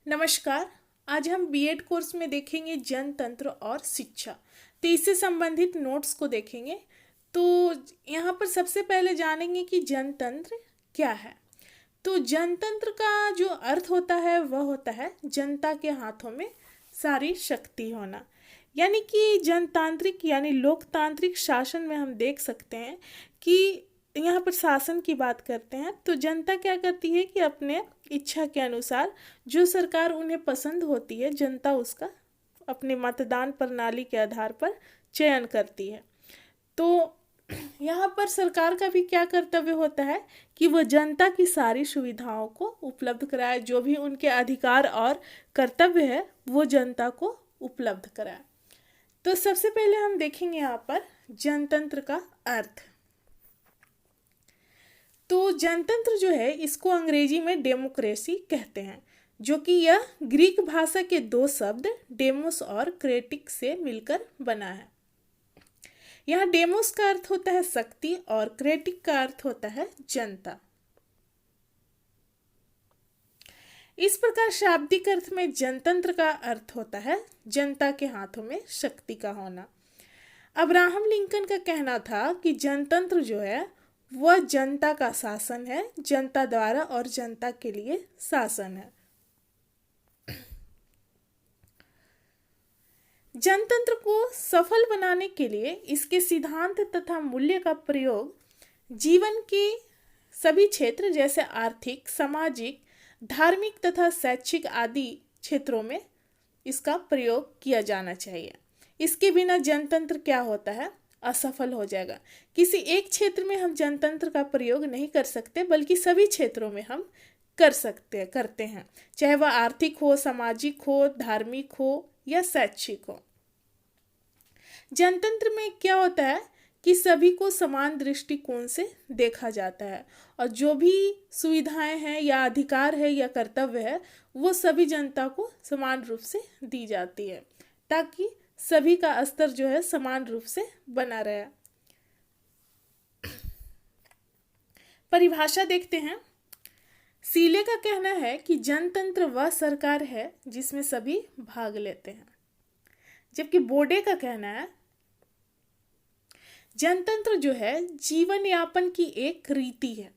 नमस्कार। आज हम बीएड कोर्स में देखेंगे जनतंत्र और शिक्षा। तो इससे संबंधित नोट्स को देखेंगे। तो यहाँ पर सबसे पहले जानेंगे कि जनतंत्र क्या है। तो जनतंत्र का जो अर्थ होता है वह होता है जनता के हाथों में सारी शक्ति होना। यानी कि जनतांत्रिक यानी लोकतांत्रिक शासन में हम देख सकते हैं कि यहाँ पर शासन की बात करते हैं तो जनता क्या करती है कि अपने इच्छा के अनुसार जो सरकार उन्हें पसंद होती है जनता उसका अपने मतदान प्रणाली के आधार पर चयन करती है। तो यहाँ पर सरकार का भी क्या कर्तव्य होता है कि वह जनता की सारी सुविधाओं को उपलब्ध कराए, जो भी उनके अधिकार और कर्तव्य है वो जनता को उपलब्ध कराए। तो सबसे पहले हम देखेंगे यहाँ पर जनतंत्र का अर्थ। तो जनतंत्र जो है इसको अंग्रेजी में डेमोक्रेसी कहते हैं, जो कि यह ग्रीक भाषा के दो शब्द डेमोस और क्रेटिक से मिलकर बना है। यहाँ डेमोस का अर्थ होता है शक्ति और क्रेटिक का अर्थ होता है जनता। इस प्रकार शाब्दिक अर्थ में जनतंत्र का अर्थ होता है जनता के हाथों में शक्ति का होना। अब्राहम लिंकन का कहना था कि जनतंत्र जो है वह जनता का शासन है, जनता द्वारा और जनता के लिए शासन है। जनतंत्र को सफल बनाने के लिए इसके सिद्धांत तथा मूल्य का प्रयोग जीवन के सभी क्षेत्र जैसे आर्थिक, सामाजिक, धार्मिक तथा शैक्षिक आदि क्षेत्रों में इसका प्रयोग किया जाना चाहिए। इसके बिना जनतंत्र क्या होता है, असफल हो जाएगा। किसी एक क्षेत्र में हम जनतंत्र का प्रयोग नहीं कर सकते, बल्कि सभी क्षेत्रों में हम करते हैं, चाहे वह आर्थिक हो, सामाजिक हो, धार्मिक हो या शैक्षिक हो। जनतंत्र में क्या होता है कि सभी को समान दृष्टिकोण से देखा जाता है और जो भी सुविधाएं हैं या अधिकार है या कर्तव्य है वो सभी जनता को समान रूप से दी जाती है, ताकि सभी का स्तर जो है समान रूप से बना रहे। परिभाषा देखते हैं। सीले का कहना है कि जनतंत्र वह सरकार है जिसमें सभी भाग लेते हैं, जबकि बोडे का कहना है जनतंत्र जो है जीवन यापन की एक रीति है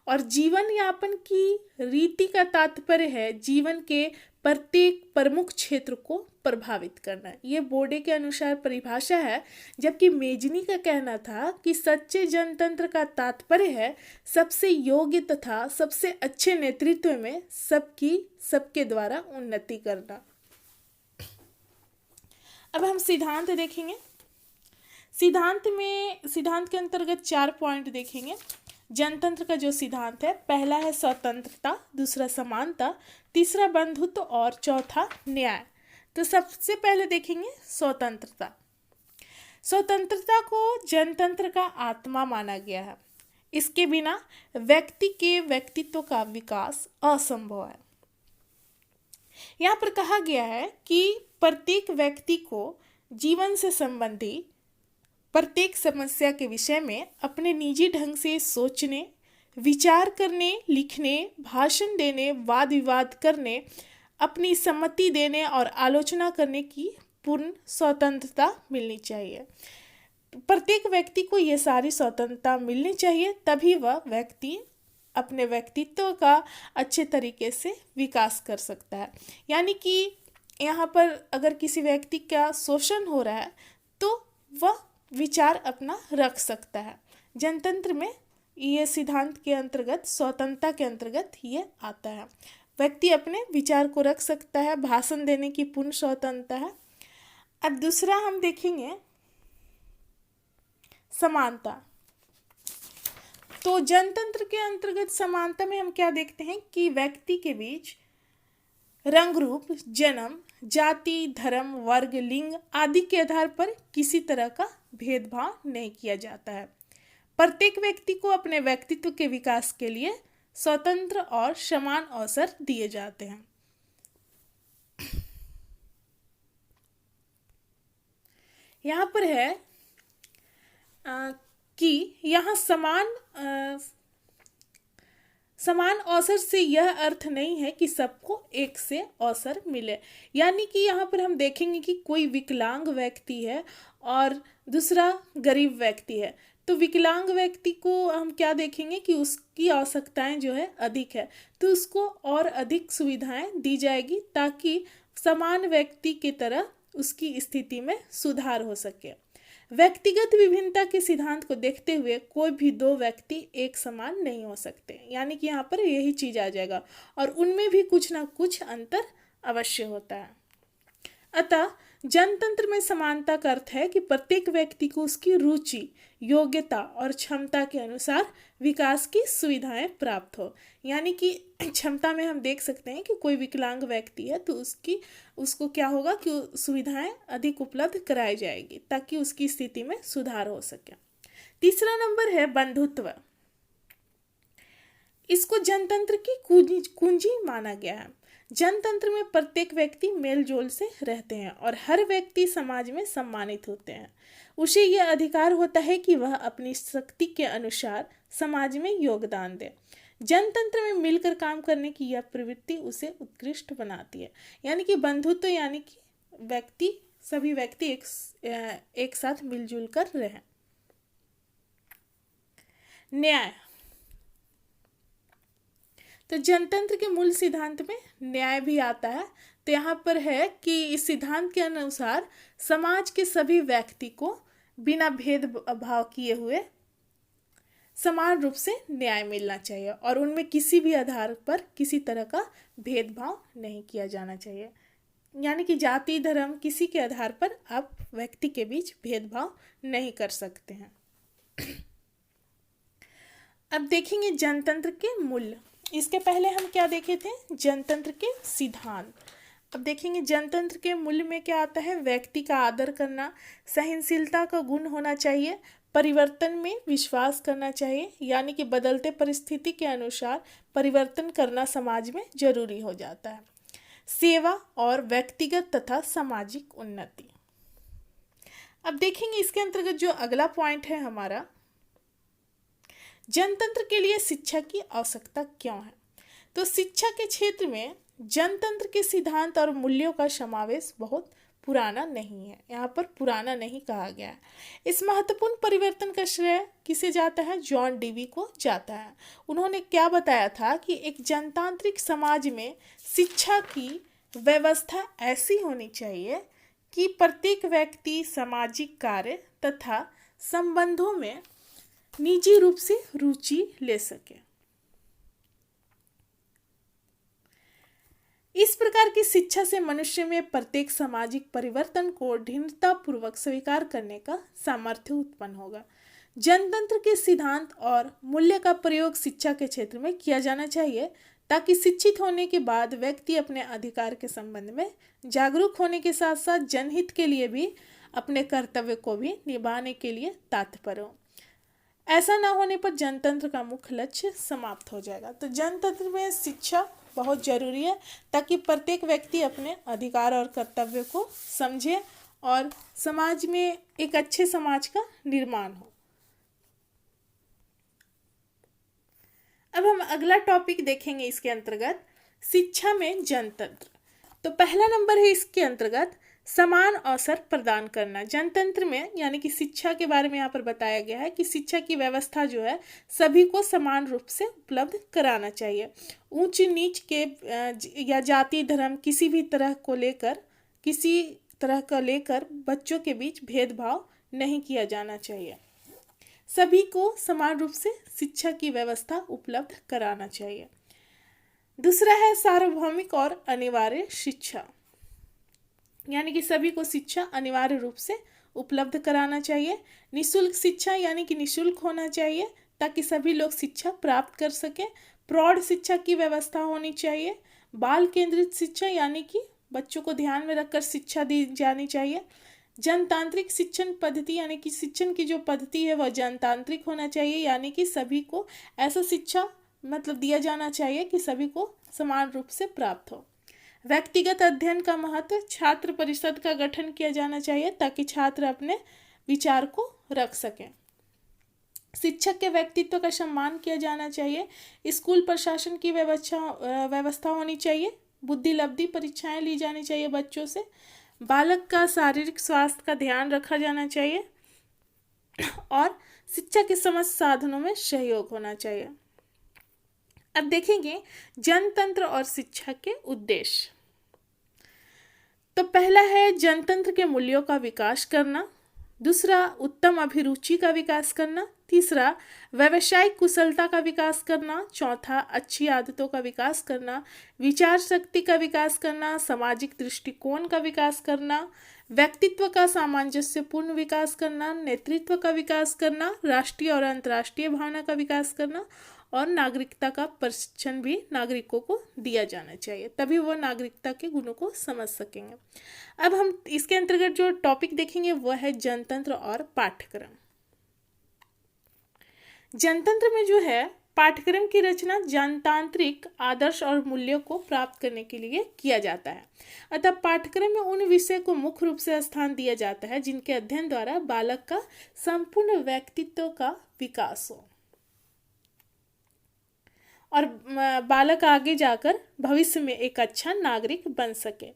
और जीवन यापन की रीति का तात्पर्य है जीवन के प्रत्येक प्रमुख क्षेत्र को प्रभावित करना। ये बोडे के अनुसार परिभाषा है, जबकि मेजनी का कहना था कि सच्चे जनतंत्र का तात्पर्य है सबसे योग्य तथा सबसे अच्छे नेतृत्व में सबके द्वारा उन्नति करना। अब हम सिद्धांत देखेंगे। सिद्धांत के अंतर्गत 4 पॉइंट देखेंगे। जनतंत्र का जो सिद्धांत है, पहला है स्वतंत्रता, दूसरा समानता, तीसरा बंधुत्व और चौथा न्याय। तो सबसे पहले देखेंगे स्वतंत्रता। स्वतंत्रता को जनतंत्र का आत्मा माना गया है। इसके बिना व्यक्ति के व्यक्तित्व का विकास असंभव है। यहाँ पर कहा गया है कि प्रत्येक व्यक्ति को जीवन से संबंधी प्रत्येक समस्या के विषय में अपने निजी ढंग से सोचने, विचार करने, लिखने, भाषण देने, वाद विवाद करने, अपनी सम्मति देने और आलोचना करने की पूर्ण स्वतंत्रता मिलनी चाहिए। प्रत्येक व्यक्ति को ये सारी स्वतंत्रता मिलनी चाहिए, तभी वह व्यक्ति अपने व्यक्तित्व का अच्छे तरीके से विकास कर सकता है। यानी कि यहाँ पर अगर किसी व्यक्ति का शोषण हो रहा है तो वह विचार अपना रख सकता है। जनतंत्र में ये सिद्धांत के अंतर्गत, स्वतंत्रता के अंतर्गत ये आता है। व्यक्ति अपने विचार को रख सकता है, भाषण देने की पूर्ण स्वतंत्रता है। अब दूसरा हम देखेंगे समानता। तो जनतंत्र के अंतर्गत समानता में हम क्या देखते हैं कि व्यक्ति के बीच रंग रूप, जन्म, जाति, धर्म, वर्ग, लिंग आदि के आधार पर किसी तरह का भेदभाव नहीं किया जाता है। प्रत्येक व्यक्ति को अपने व्यक्तित्व के विकास के लिए स्वतंत्र और समान अवसर दिए जाते हैं। यहाँ पर है कि यहाँ समान अवसर से यह अर्थ नहीं है कि सबको एक से अवसर मिले, यानी कि यहाँ पर हम देखेंगे कि कोई विकलांग व्यक्ति है और दूसरा गरीब व्यक्ति है, तो विकलांग व्यक्ति को हम क्या देखेंगे कि उसकी आवश्यकताएं जो है अधिक है, तो उसको और अधिक सुविधाएं दी जाएगी ताकि समान व्यक्ति की तरह उसकी स्थिति में सुधार हो सके। व्यक्तिगत विभिन्नता के सिद्धांत को देखते हुए कोई भी दो व्यक्ति एक समान नहीं हो सकते, यानी कि यहाँ पर यही चीज आ जाएगा और उनमें भी कुछ ना कुछ अंतर अवश्य होता है। अतः जनतंत्र में समानता का अर्थ है कि प्रत्येक व्यक्ति को उसकी रुचि, योग्यता और क्षमता के अनुसार विकास की सुविधाएं प्राप्त हो। यानी कि क्षमता में हम देख सकते हैं कि कोई विकलांग व्यक्ति है तो उसको क्या होगा कि सुविधाएं अधिक उपलब्ध कराई जाएगी ताकि उसकी स्थिति में सुधार हो सके। तीसरा नंबर है बंधुत्व। इसको जनतंत्र की कुंजी माना गया है। जनतंत्र में प्रत्येक व्यक्ति मेलजोल से रहते हैं और हर व्यक्ति समाज में सम्मानित होते हैं। उसे यह अधिकार होता है कि वह अपनी शक्ति के अनुसार समाज में योगदान दे। जनतंत्र में मिलकर काम करने की यह प्रवृत्ति उसे उत्कृष्ट बनाती है। यानी कि बंधुत्व यानी कि सभी व्यक्ति एक साथ मिलजुल कर रहें। न्याय। तो जनतंत्र के मूल सिद्धांत में न्याय भी आता है। तो यहाँ पर है कि इस सिद्धांत के अनुसार समाज के सभी व्यक्ति को बिना भेदभाव किए हुए समान रूप से न्याय मिलना चाहिए और उनमें किसी भी आधार पर किसी तरह का भेदभाव नहीं किया जाना चाहिए। यानी कि जाति, धर्म, किसी के आधार पर आप व्यक्ति के बीच भेदभाव नहीं कर सकते हैं। अब देखेंगे जनतंत्र के मूल्य। इसके पहले हम क्या देखे थे? जनतंत्र के सिद्धांत। अब देखेंगे जनतंत्र के मूल्य में क्या आता है? व्यक्ति का आदर करना, सहनशीलता का गुण होना चाहिए, परिवर्तन में विश्वास करना चाहिए, यानी कि बदलते परिस्थिति के अनुसार परिवर्तन करना समाज में जरूरी हो जाता है, सेवा और व्यक्तिगत तथा सामाजिक उन्नति। अब देखेंगे इसके अंतर्गत जो अगला पॉइंट है हमारा, जनतंत्र के लिए शिक्षा की आवश्यकता क्यों है। तो शिक्षा के क्षेत्र में जनतंत्र के सिद्धांत और मूल्यों का समावेश बहुत पुराना नहीं है। यहाँ पर पुराना नहीं कहा गया है। इस महत्वपूर्ण परिवर्तन का श्रेय किसे जाता है? जॉन डीवी को जाता है। उन्होंने क्या बताया था कि एक जनतांत्रिक समाज में शिक्षा की व्यवस्था ऐसी होनी चाहिए कि प्रत्येक व्यक्ति सामाजिक कार्य तथा संबंधों में निजी रूप से रुचि ले सके। इस प्रकार की शिक्षा से मनुष्य में प्रत्येक सामाजिक परिवर्तन को दृढ़तापूर्वक स्वीकार करने का सामर्थ्य उत्पन्न होगा। जनतंत्र के सिद्धांत और मूल्य का प्रयोग शिक्षा के क्षेत्र में किया जाना चाहिए ताकि शिक्षित होने के बाद व्यक्ति अपने अधिकार के संबंध में जागरूक होने के साथ साथ जनहित के लिए भी अपने कर्तव्य को भी निभाने के लिए तत्पर हो। ऐसा ना होने पर जनतंत्र का मुख्य लक्ष्य समाप्त हो जाएगा। तो जनतंत्र में शिक्षा बहुत जरूरी है ताकि प्रत्येक व्यक्ति अपने अधिकार और कर्तव्य को समझे और समाज में एक अच्छे समाज का निर्माण हो। अब हम अगला टॉपिक देखेंगे इसके अंतर्गत, शिक्षा में जनतंत्र। तो पहला नंबर है इसके अंतर्गत समान अवसर प्रदान करना। जनतंत्र में यानी कि शिक्षा के बारे में यहाँ पर बताया गया है कि शिक्षा की व्यवस्था जो है सभी को समान रूप से उपलब्ध कराना चाहिए। ऊंच नीच के या जाति, धर्म किसी भी तरह का लेकर बच्चों के बीच भेदभाव नहीं किया जाना चाहिए। सभी को समान रूप से शिक्षा की व्यवस्था उपलब्ध कराना चाहिए। दूसरा है सार्वभौमिक और अनिवार्य शिक्षा, यानी कि सभी को शिक्षा अनिवार्य रूप से उपलब्ध कराना चाहिए। निःशुल्क शिक्षा यानी कि निःशुल्क होना चाहिए ताकि सभी लोग शिक्षा प्राप्त कर सकें। प्रौढ़ शिक्षा की व्यवस्था होनी चाहिए। बाल केंद्रित शिक्षा यानी कि बच्चों को ध्यान में रखकर शिक्षा दी जानी चाहिए। जनतांत्रिक शिक्षण पद्धति यानी कि शिक्षण की जो पद्धति है वह जनतांत्रिक होना चाहिए, यानी कि सभी को ऐसा शिक्षा दिया जाना चाहिए कि सभी को समान रूप से प्राप्त हो। व्यक्तिगत अध्ययन का महत्व, छात्र परिषद का गठन किया जाना चाहिए ताकि छात्र अपने विचार को रख सकें। शिक्षक के व्यक्तित्व का सम्मान किया जाना चाहिए। स्कूल प्रशासन की व्यवस्था होनी चाहिए। बुद्धि लब्धि परीक्षाएं ली जानी चाहिए बच्चों से। बालक का शारीरिक स्वास्थ्य का ध्यान रखा जाना चाहिए और शिक्षा के समस्त साधनों में सहयोग होना चाहिए। अब देखेंगे जनतंत्र और शिक्षा के उद्देश्य। तो पहला है जनतंत्र के मूल्यों का विकास करना, दूसरा उत्तम अभिरुचि का विकास करना, तीसरा व्यावसायिक कुशलता का विकास करना, चौथा अच्छी आदतों का विकास करना, विचार शक्ति का विकास करना, सामाजिक दृष्टिकोण का विकास करना, व्यक्तित्व का सामंजस्यपूर्ण विकास करना, नेतृत्व का विकास करना, राष्ट्रीय और अंतर्राष्ट्रीय भावना का विकास करना और नागरिकता का प्रशिक्षण भी नागरिकों को दिया जाना चाहिए, तभी वो नागरिकता के गुणों को समझ सकेंगे। अब हम इसके अंतर्गत जो टॉपिक देखेंगे वो है जनतंत्र और पाठ्यक्रम। जनतंत्र में जो है पाठ्यक्रम की रचना जनतांत्रिक आदर्श और मूल्यों को प्राप्त करने के लिए किया जाता है। अतः पाठ्यक्रम में उन विषय को मुख्य रूप से स्थान दिया जाता है जिनके अध्ययन द्वारा बालक का संपूर्ण व्यक्तित्व का विकास हो और बालक आगे जाकर भविष्य में एक अच्छा नागरिक बन सके।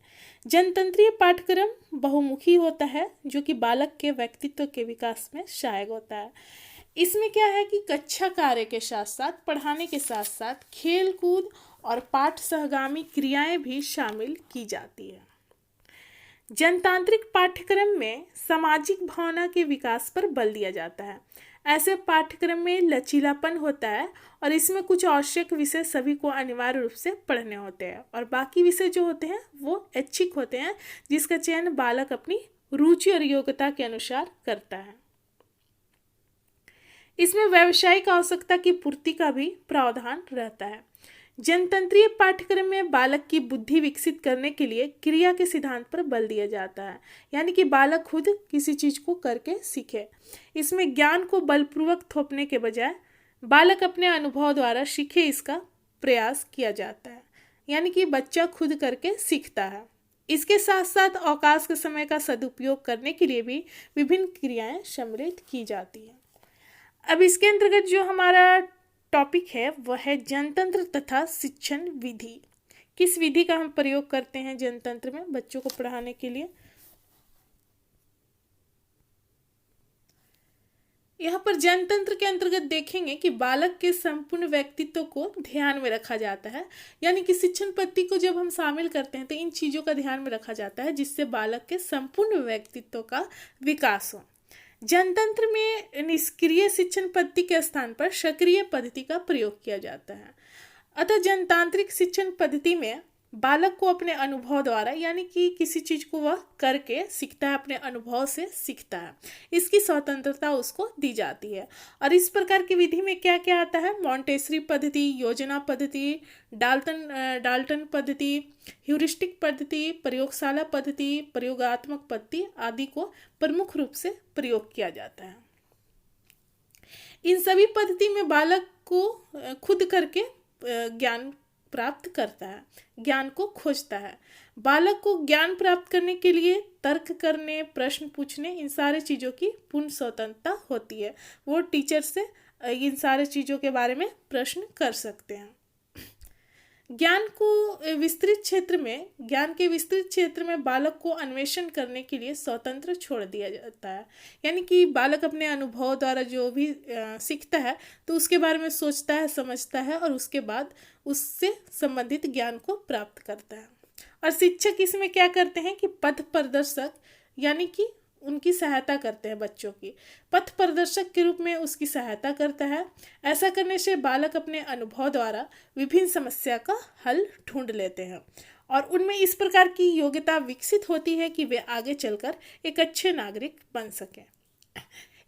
जनतंत्रीय पाठ्यक्रम बहुमुखी होता है जो कि बालक के व्यक्तित्व के विकास में सहायक होता है। इसमें क्या है कि कक्षा कार्य के साथ साथ पढ़ाने के साथ साथ खेल कूद और पाठ सहगामी क्रियाएं भी शामिल की जाती है। जनतांत्रिक पाठ्यक्रम में सामाजिक भावना के विकास पर बल दिया जाता है। ऐसे पाठ्यक्रम में लचीलापन होता है और इसमें कुछ आवश्यक विषय सभी को अनिवार्य रूप से पढ़ने होते हैं और बाकी विषय जो होते हैं वो ऐच्छिक होते हैं जिसका चयन बालक अपनी रुचि और योग्यता के अनुसार करता है। इसमें व्यावसायिक आवश्यकता की पूर्ति का भी प्रावधान रहता है। जनतंत्रीय पाठ्यक्रम में बालक की बुद्धि विकसित करने के लिए क्रिया के सिद्धांत पर बल दिया जाता है, यानी कि बालक खुद किसी चीज को करके सीखे। इसमें ज्ञान को बलपूर्वक थोपने के बजाय बालक अपने अनुभव द्वारा सीखे इसका प्रयास किया जाता है, यानी कि बच्चा खुद करके सीखता है। इसके साथ साथ अवकाश के समय का सदुपयोग करने के लिए भी विभिन्न क्रियाएं सम्मिलित की जाती हैं। अब इसके अंतर्गत जो हमारा टॉपिक है वह है जनतंत्र तथा शिक्षण विधि। किस विधि का हम प्रयोग करते हैं जनतंत्र में बच्चों को पढ़ाने के लिए। यहाँ पर जनतंत्र के अंतर्गत देखेंगे कि बालक के संपूर्ण व्यक्तित्व को ध्यान में रखा जाता है, यानी कि शिक्षण पद्धति को जब हम शामिल करते हैं तो इन चीजों का ध्यान में रखा जाता है जिससे बालक के संपूर्ण व्यक्तित्व का विकास हो। जनतंत्र में निष्क्रिय शिक्षण पद्धति के स्थान पर सक्रिय पद्धति का प्रयोग किया जाता है। अतः जनतांत्रिक शिक्षण पद्धति में बालक को अपने अनुभव द्वारा, यानी कि किसी चीज को वह करके सीखता है, अपने अनुभव से सीखता है, इसकी स्वतंत्रता उसको दी जाती है। और इस प्रकार की विधि में क्या क्या आता है, मॉन्टेसरी पद्धति, योजना पद्धति, डाल्टन पद्धति, ह्यूरिस्टिक पद्धति, प्रयोगशाला पद्धति, प्रयोगात्मक पद्धति आदि को प्रमुख रूप से प्रयोग किया जाता है। इन सभी पद्धति में बालक को खुद करके ज्ञान प्राप्त करता है, ज्ञान को खोजता है। बालक को ज्ञान प्राप्त करने के लिए तर्क करने, प्रश्न पूछने, इन सारे चीज़ों की पूर्ण स्वतंत्रता होती है। वो टीचर से इन सारे चीज़ों के बारे में प्रश्न कर सकते हैं। ज्ञान के विस्तृत क्षेत्र में बालक को अन्वेषण करने के लिए स्वतंत्र छोड़ दिया जाता है, यानी कि बालक अपने अनुभव द्वारा जो भी सीखता है तो उसके बारे में सोचता है, समझता है और उसके बाद उससे संबंधित ज्ञान को प्राप्त करता है। और शिक्षक इसमें क्या करते हैं कि पथ प्रदर्शक, यानी कि उनकी सहायता करते हैं, बच्चों की पथ प्रदर्शक के रूप में उसकी सहायता करता है। ऐसा करने से बालक अपने अनुभव द्वारा विभिन्न समस्या का हल ढूंढ लेते हैं और उनमें इस प्रकार की योग्यता विकसित होती है कि वे आगे चलकर एक अच्छे नागरिक बन सकें।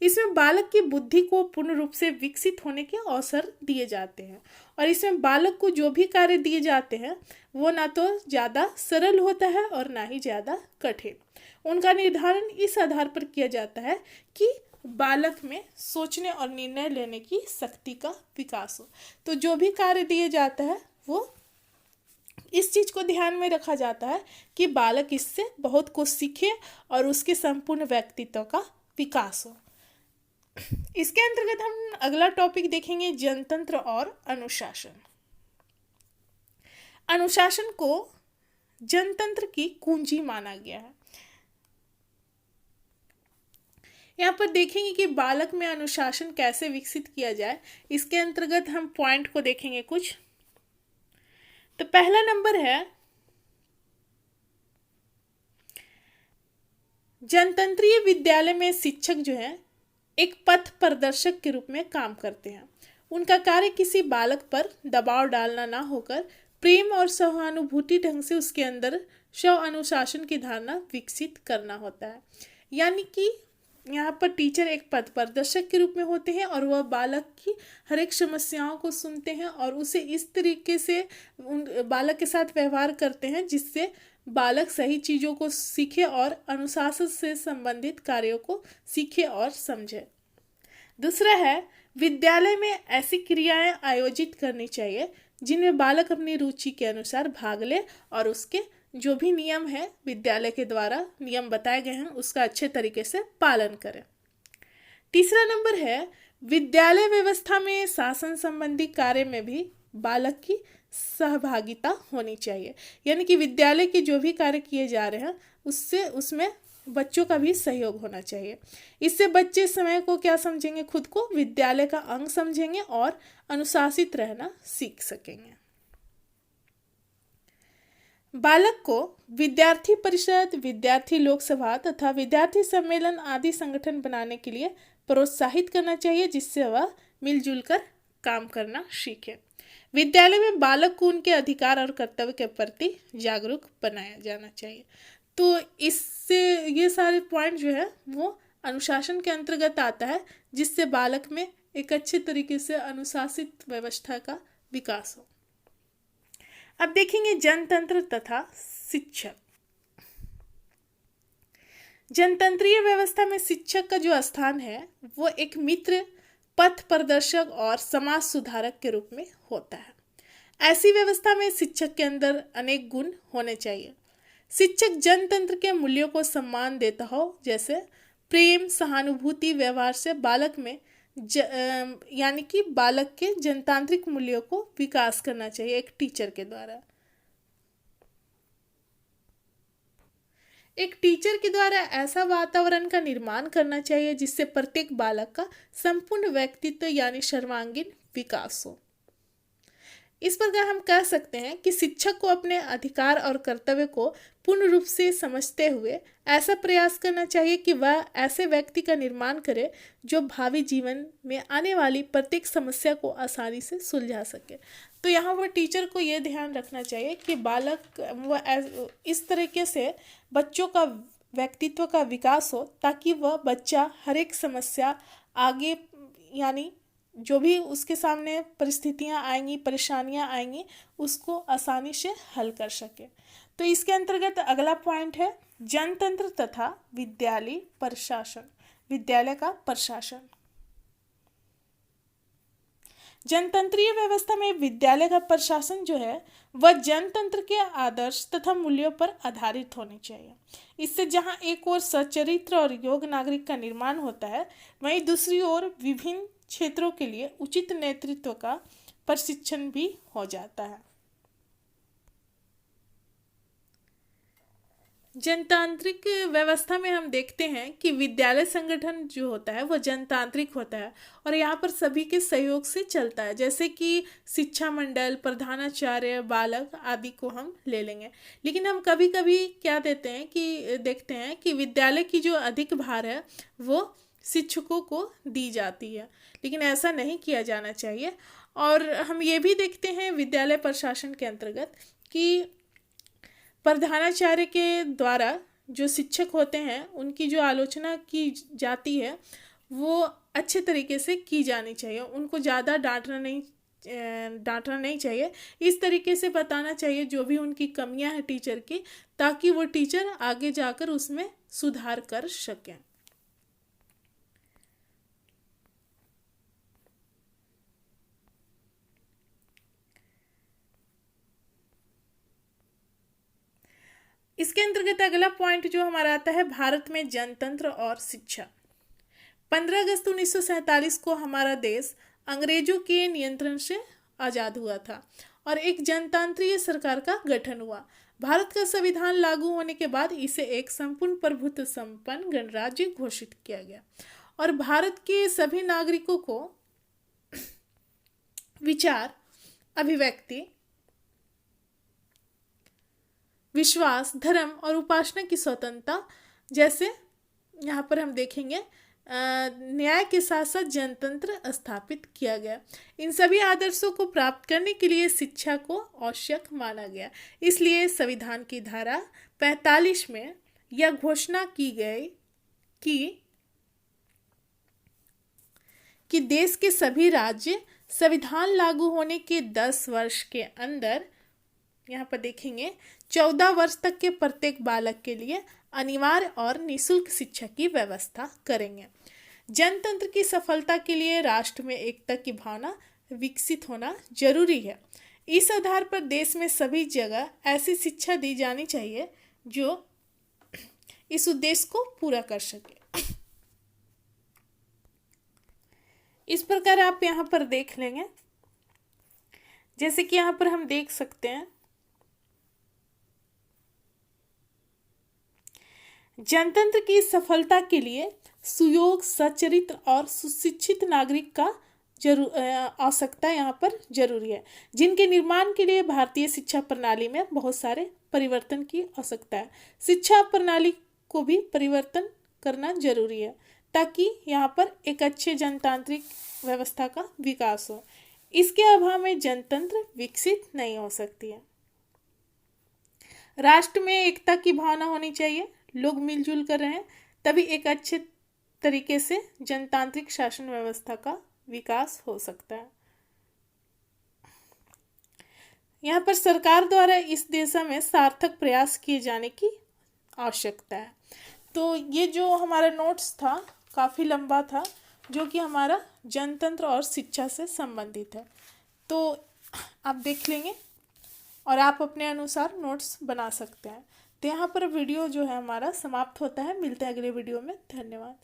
इसमें बालक की बुद्धि को पूर्ण रूप से विकसित होने के अवसर दिए जाते हैं और इसमें बालक को जो भी कार्य दिए जाते हैं वो ना तो ज़्यादा सरल होता है और ना ही ज़्यादा कठिन। उनका निर्धारण इस आधार पर किया जाता है कि बालक में सोचने और निर्णय लेने की शक्ति का विकास हो। तो जो भी कार्य दिए जाता है वो इस चीज़ को ध्यान में रखा जाता है कि बालक इससे बहुत कुछ सीखे और उसके संपूर्ण व्यक्तित्व का विकास हो। इसके अंतर्गत हम अगला टॉपिक देखेंगे जनतंत्र और अनुशासन। अनुशासन को जनतंत्र की कुंजी माना गया है। यहाँ पर देखेंगे कि बालक में अनुशासन कैसे विकसित किया जाए। इसके अंतर्गत हम पॉइंट को देखेंगे कुछ। तो पहला नंबर है, जनतंत्रीय विद्यालय में शिक्षक जो है एक पथ प्रदर्शक के रूप में काम करते हैं। उनका कार्य किसी बालक पर दबाव डालना ना होकर प्रेम और सहानुभूति ढंग से उसके अंदर स्व अनुशासन की धारणा विकसित करना होता है। यानी कि यहाँ पर टीचर एक पथ प्रदर्शक के रूप में होते हैं और वह बालक की हर एक समस्याओं को सुनते हैं और उसे इस तरीके से उन बालक के साथ व्यवहार करते हैं जिससे बालक सही चीज़ों को सीखे और अनुशासन से संबंधित कार्यों को सीखे और समझे। दूसरा है, विद्यालय में ऐसी क्रियाएं आयोजित करनी चाहिए जिनमें बालक अपनी रुचि के अनुसार भाग ले और उसके जो भी नियम है विद्यालय के द्वारा नियम बताए गए हैं उसका अच्छे तरीके से पालन करें। तीसरा नंबर है, विद्यालय व्यवस्था में शासन संबंधी कार्य में भी बालक की सहभागिता होनी चाहिए। यानी कि विद्यालय के जो भी कार्य किए जा रहे हैं उसमें बच्चों का भी सहयोग होना चाहिए। इससे बच्चे समय को क्या समझेंगे, खुद को विद्यालय का अंग समझेंगे और अनुशासित रहना सीख सकेंगे। बालक को विद्यार्थी परिषद, विद्यार्थी लोकसभा तथा विद्यार्थी सम्मेलन आदि संगठन बनाने के लिए प्रोत्साहित करना चाहिए जिससे वह मिलजुल कर काम करना सीखे। विद्यालय में बालक को उनके अधिकार और कर्तव्य के प्रति जागरूक बनाया जाना चाहिए। तो इससे ये सारे पॉइंट जो है वो अनुशासन के अंतर्गत आता है जिससे बालक में एक अच्छे तरीके से अनुशासित व्यवस्था का विकास हो। अब देखेंगे जनतंत्र तथा शिक्षक। जनतंत्रीय व्यवस्था में शिक्षक का जो स्थान है वो एक मित्र, पथ प्रदर्शक और समाज सुधारक के रूप में होता है। ऐसी व्यवस्था में शिक्षक के अंदर अनेक गुण होने चाहिए। शिक्षक जनतंत्र के मूल्यों को सम्मान देता हो, जैसे प्रेम, सहानुभूति, व्यवहार से बालक में यानी कि बालक के जनतांत्रिक मूल्यों को विकास करना चाहिए एक टीचर के द्वारा। एक टीचर के द्वारा ऐसा वातावरण का निर्माण करना चाहिए जिससे प्रत्येक बालक का संपूर्ण व्यक्तित्व यानी सर्वांगीण विकास हो। इस प्रकार हम कह सकते हैं कि शिक्षक को अपने अधिकार और कर्तव्य को पूर्ण रूप से समझते हुए ऐसा प्रयास करना चाहिए कि वह ऐसे व्यक्ति का निर्माण करे जो भावी जीवन में आने वाली प्रत्येक समस्या को आसानी से सुलझा सके। तो यहाँ पर टीचर को ये ध्यान रखना चाहिए कि बालक वह इस तरीके से बच्चों का व्यक्तित्व का विकास हो ताकि वह बच्चा हर एक समस्या आगे यानी जो भी उसके सामने परिस्थितियां आएंगी, परेशानियां आएंगी, उसको आसानी से हल कर सके। तो इसके अंतर्गत अगला पॉइंट है जनतंत्र तथा विद्यालय प्रशासन, विद्यालय का प्रशासन। जनतंत्रीय व्यवस्था में विद्यालय का प्रशासन जो है वह जनतंत्र के आदर्श तथा मूल्यों पर आधारित होनी चाहिए। इससे जहां एक ओर सच्चरित्र और योग्य नागरिक का निर्माण होता है, वहीं दूसरी ओर विभिन्न क्षेत्रों के लिए उचित नेतृत्व का प्रशिक्षण भी हो जाता है। जनतांत्रिक व्यवस्था में हम देखते हैं कि विद्यालय संगठन जो होता है वह जनतांत्रिक होता है और यहाँ पर सभी के सहयोग से चलता है, जैसे कि शिक्षा मंडल, प्रधानाचार्य, बालक आदि को हम ले लेंगे। लेकिन हम कभी कभी क्या देखते हैं कि विद्यालय की जो अधिक भार है वो शिक्षकों को दी जाती है, लेकिन ऐसा नहीं किया जाना चाहिए। और हम ये भी देखते हैं विद्यालय प्रशासन के अंतर्गत कि प्रधानाचार्य के द्वारा जो शिक्षक होते हैं उनकी जो आलोचना की जाती है वो अच्छे तरीके से की जानी चाहिए। उनको ज़्यादा डांटना नहीं चाहिए। इस तरीके से बताना चाहिए जो भी उनकी कमियां हैं टीचर की, ताकि वो टीचर आगे जाकर उसमें सुधार कर सकें। इसके अंतर्गत अगला पॉइंट जो हमारा आता है भारत में जनतंत्र और शिक्षा। 15 अगस्त 1947 को हमारा देश अंग्रेजों के नियंत्रण से आज़ाद हुआ था और एक जनतांत्रिक सरकार का गठन हुआ। भारत का संविधान लागू होने के बाद इसे एक संपूर्ण प्रभुत्व संपन्न गणराज्य घोषित किया गया और भारत के सभी नागरिकों को विचार, अभिव्यक्ति, विश्वास, धर्म और उपासना की स्वतंत्रता, जैसे यहाँ पर हम देखेंगे न्याय के साथ साथ जनतंत्र स्थापित किया गया। इन सभी आदर्शों को प्राप्त करने के लिए शिक्षा को आवश्यक माना गया। इसलिए संविधान की धारा 45 में यह घोषणा की गई कि देश के सभी राज्य संविधान लागू होने के 10 वर्ष के अंदर, यहाँ पर देखेंगे 14 वर्ष तक के प्रत्येक बालक के लिए अनिवार्य और निःशुल्क शिक्षा की व्यवस्था करेंगे। जनतंत्र की सफलता के लिए राष्ट्र में एकता की भावना विकसित होना जरूरी है। इस आधार पर देश में सभी जगह ऐसी शिक्षा दी जानी चाहिए जो इस उद्देश्य को पूरा कर सके। इस प्रकार आप यहाँ पर देख लेंगे, जैसे कि यहाँ पर हम देख सकते हैं जनतंत्र की सफलता के लिए सुयोग, सचरित्र और सुशिक्षित नागरिक का आवश्यकता यहाँ पर जरूरी है, जिनके निर्माण के लिए भारतीय शिक्षा प्रणाली में बहुत सारे परिवर्तन की आवश्यकता है। शिक्षा प्रणाली को भी परिवर्तन करना जरूरी है ताकि यहाँ पर एक अच्छे जनतांत्रिक व्यवस्था का विकास हो। इसके अभाव में जनतंत्र विकसित नहीं हो सकती है। राष्ट्र में एकता की भावना होनी चाहिए, लोग मिलजुल कर रहें, तभी एक अच्छे तरीके से जनतांत्रिक शासन व्यवस्था का विकास हो सकता है। यहाँ पर सरकार द्वारा इस दिशा में सार्थक प्रयास किए जाने की आवश्यकता है। तो ये जो हमारा नोट्स था काफ़ी लंबा था, जो कि हमारा जनतंत्र और शिक्षा से संबंधित है। तो आप देख लेंगे और आप अपने अनुसार नोट्स बना सकते हैं। तो यहाँ पर वीडियो जो है हमारा समाप्त होता है। मिलते हैं अगले वीडियो में। धन्यवाद।